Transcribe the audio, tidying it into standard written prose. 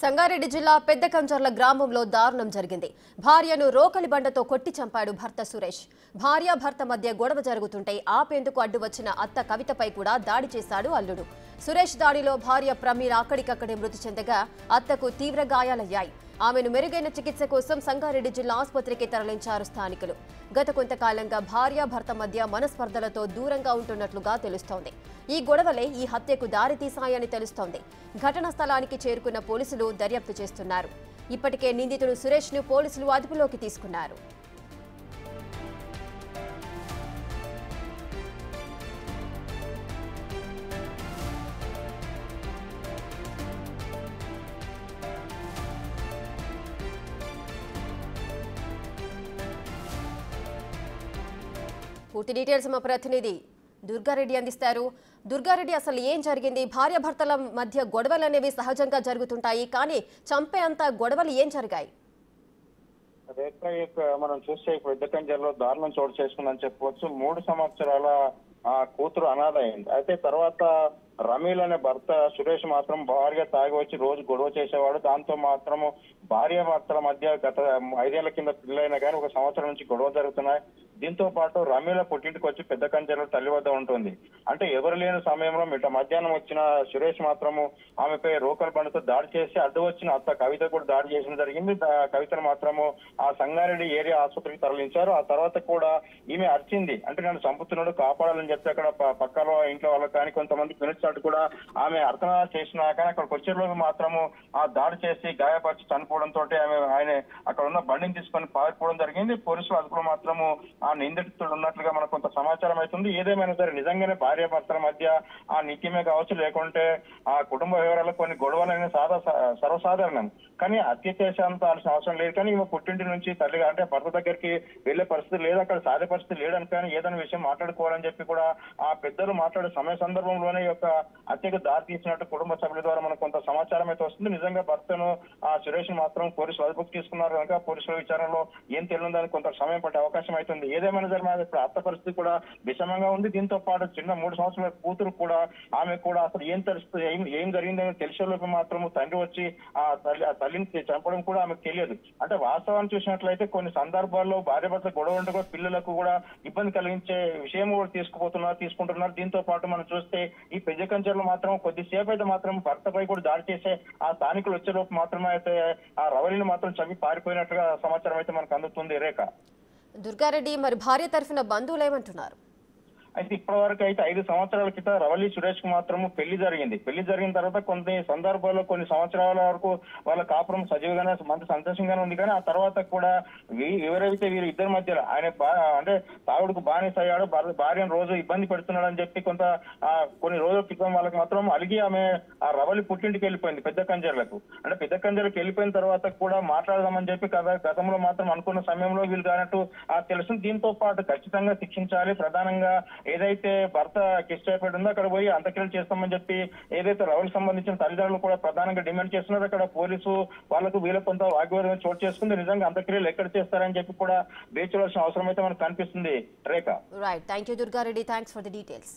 సంగారెడ్డి జిల్లా పెద్దకంచర్ల గ్రామంలో దారుణం జరిగింది. భార్యను రోకలి బండతో కొట్టి చంపాడు భర్త సురేష్. భార్య భర్త మధ్య గొడవ జరుగుతుంటే ఆపేందుకు అడ్డు వచ్చిన అత్త కవితపై కూడా దాడి చేశాడు అల్లుడు. సురేష్ దాడిలో భార్య ప్రమీల అక్కడికక్కడే మృతి చెందగా అత్తకు తీవ్ర గాయాలయ్యాయి. ఆమెను మెరుగైన చికిత్స కోసం సంగారెడ్డి జిల్లా ఆసుపత్రికి తరలించారు స్థానికులు. గత కొంతకాలంగా భార్య భర్త మధ్య మనస్పర్ధలతో దూరంగా ఉంటున్నట్లుగా తెలుస్తోంది. ఈ గొడవలే ఈ హత్యకు దారితీశాయని తెలుస్తోంది. ఘటనా స్థలానికి చేరుకున్న పోలీసులు దర్యాప్తు చేస్తున్నారు. ఇప్పటికే నిందితుడు సురేష్ ను పోలీసులు అదుపులోకి తీసుకున్నారు. పూర్తి డీటెయిల్స్ మా ప్రతినిధి దుర్గారెడ్డి అందిస్తారు. దుర్గారెడ్డి, అసలు ఏం జరిగింది? భార్య భర్తల మధ్య గొడవలు అనేవి సహజంగా జరుగుతుంటాయి, కానీ చంపే అంత గొడవలు ఏం జరిగాయి? మనం చూస్తే పెద్దకంజర్లో దారుణం చోటు చేసుకుందని చెప్పవచ్చు. 3 సంవత్సరాల కూతురు అనాథ అయింది. అయితే తర్వాత రమీల్ అనే భర్త సురేష్ మాత్రం భార్య తాగి వచ్చి రోజు గొడవ చేసేవాడు. దాంతో మాత్రము భార్య భర్తల మధ్య గత 5 ఏళ్ల కింద పిల్లైనా కానీ 1 సంవత్సరం నుంచి గొడవ జరుగుతున్నాయి. దీంతో పాటు రమీల పుట్టింటికి వచ్చి పెద్దకంజర్లో తల్లి వద్ద ఉంటుంది. అంటే ఎవరు లేని సమయంలో మధ్యాహ్నం వచ్చిన సురేష్ మాత్రము ఆమెపై రోకల్ బండతో దాడి చేసి అడ్డు వచ్చిన అత్త కవిత కూడా దాడి చేయడం జరిగింది. కవితను మాత్రము ఆ సంగారెడ్డి ఏరియా ఆసుపత్రికి తరలించారు. ఆ తర్వాత కూడా ఈమె అరిచింది, అంటే నన్ను చంపుతున్నాడు కాపాడాలని చెప్పి అక్కడ పక్కలో ఇంట్లో వాళ్ళకి కానీ కొంతమంది పిలిచినట్టు కూడా ఆమె అర్థన చేసినా కానీ అక్కడికి వచ్చే రోజు మాత్రము ఆ దాడి చేసి గాయపరిచి చనిపోవడంతో ఆయన అక్కడ ఉన్న బండిని తీసుకొని పారిపోవడం జరిగింది. పోలీసులు అదుపులో మాత్రము ఆ నిందితుడు ఉన్నట్లుగా మనకు కొంత సమాచారం అవుతుంది. ఏదేమైనా సరే నిజంగానే భార్య భర్తల మధ్య ఆ నిత్యమే కావచ్చు, లేకుంటే ఆ కుటుంబ వివరాలు కొన్ని గొడవలైన సర్వసాధారణం. కానీ హత్య చేసేంత అవసరం లేదు. కానీ ఈమె పుట్టింటి నుంచి తల్లిగా అంటే భర్త దగ్గరికి వెళ్లే పరిస్థితి లేదు, అక్కడ సాధే పరిస్థితి లేదని కానీ ఏదైనా విషయం మాట్లాడుకోవాలని చెప్పి కూడా ఆ పెద్దలు మాట్లాడే సమయ సందర్భంలోనే ఈ యొక్క హత్యకు దారి తీసినట్టు కుటుంబ సభ్యుల ద్వారా మనకు కొంత సమాచారం అయితే వస్తుంది. నిజంగా భర్తను ఆ సురేష్ మాత్రం పోలీసులు అదుపుకు తీసుకున్నారు కనుక పోలీసుల విచారణలో ఏం తెలియదని కొంత సమయం పట్టే అవకాశం అవుతుంది. ఏదేమైనా సరే ఇప్పుడు అత్త పరిస్థితి కూడా విషమంగా ఉంది. దీంతో పాటు చిన్న 3 సంవత్సరాల కూతురు కూడా ఆమె కూడా అసలు ఏం తెలుస్తుంది, ఏం జరిగిందని తెలిసేలోపు మాత్రం తండ్రి వచ్చి ఆ తల్లిని చంపడం కూడా ఆమెకు తెలియదు. అంటే వాస్తవాన్ని చూసినట్లయితే కొన్ని సందర్భాల్లో భార్య భర్త గొడవ ఉంటే కూడా పిల్లలకు కూడా ఇబ్బంది కలిగించే విషయం కూడా తీసుకుంటున్నారు. దీంతో పాటు మనం చూస్తే ఈ పెద్దకంచర్లో మాత్రం కొద్దిసేపు అయితే మాత్రం భర్తపై కూడా దాడి చేసే ఆ స్థానికులు వచ్చేలోపు మాత్రమే అయితే ఆ రవలిని మాత్రం చంపి పారిపోయినట్టుగా సమాచారం అయితే మనకు అందుతుంది. రేఖ, దుర్గారెడ్డి, మరి భార్య తరఫున బంధువులు ఏమంటున్నారు? అయితే ఇప్పటి వరకు అయితే 5 సంవత్సరాల క్రితం రవలి సురేష్ కు మాత్రము పెళ్లి జరిగింది. పెళ్లి జరిగిన తర్వాత కొన్ని సందర్భాల్లో కొన్ని సంవత్సరాల వరకు వాళ్ళ కాపురం సజీవంగానే మంచి సంతోషంగానే ఉంది. కానీ ఆ తర్వాత కూడా ఎవరైతే వీరి ఇద్దరి మధ్యలో ఆయన అంటే తాగుడుకు బానిస అయ్యాడు, భార్యను రోజు ఇబ్బంది పెడుతున్నాడు అని చెప్పి కొన్ని రోజుల క్రితం వాళ్ళకి మాత్రం అలిగి ఆమె ఆ రవలి పుట్టింటికి వెళ్ళిపోయింది పెద్దకంజర్లకు. అంటే పెద్దకంజర్లకు వెళ్ళిపోయిన తర్వాత కూడా మాట్లాడదామని చెప్పి గతంలో మాత్రం అనుకున్న సమయంలో వీళ్ళు కానట్టు తెలుస్తుంది. దీంతో పాటు ఖచ్చితంగా శిక్షించాలి. ప్రధానంగా ఏదైతే భర్త కిష్టపడి ఉందో అక్కడ పోయి అంత్యక్రియలు చేస్తామని చెప్పి ఏదైతే రవలికి సంబంధించిన తల్లిదండ్రులు కూడా ప్రధానంగా డిమాండ్ చేస్తున్నారు. అక్కడ పోలీసు వాళ్ళకు వీళ్ళ కొంత వాగ్వాదం చోటు చేసుకుంది. నిజంగా అంత్యక్రియలు ఎక్కడ చేస్తారని చెప్పి కూడా వేచి చూడాల్సిన అవసరం అయితే మనకు కనిపిస్తుంది. రేఖ, right, thank you Durga Reddy, thanks for the details.